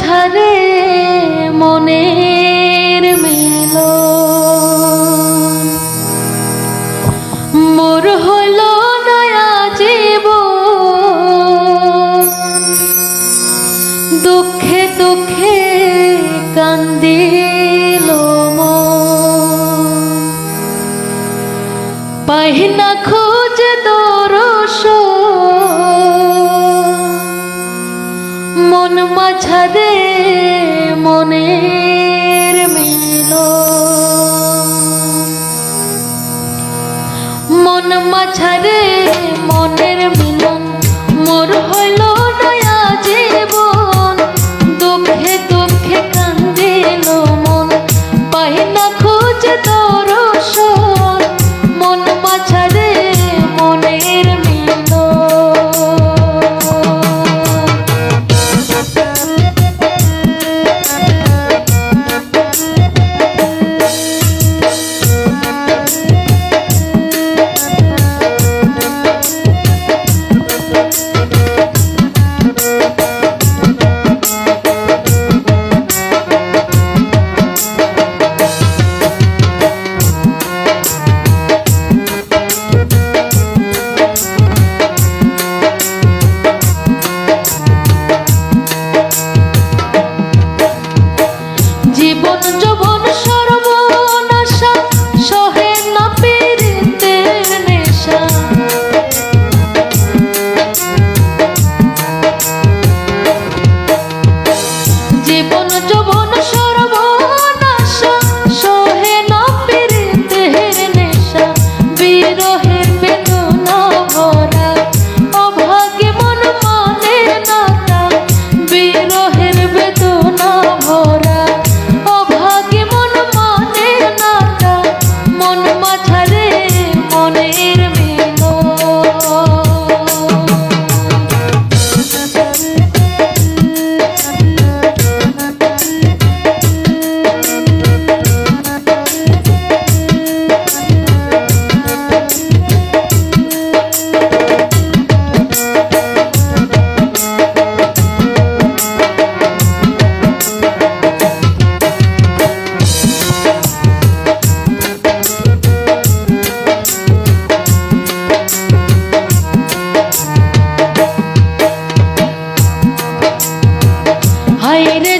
মাঝারে মনের মিলন মোর হইল নয়া জীবন দুঃখে দুঃখে কান্দিল মন পাই না খুঁজে দর্শন মন মাঝারে মনের মিলন মন মাঝারে মনের মিলন মোর হইল নয়া জীবন দুঃখে দুঃখে কান্দিল মন পাই না খুঁজে দর্শন মন মাঝারে মনের জীবন যৌবন সর্বনাশা সহে না পীড়িতের নেশা জীবন যৌবন সর্বনাশা সহে না পীড়িতের নেশা বিরহের বেদনা ভরা অভাগে মন মানে না বিরহের বেদনা ভরা হায় রে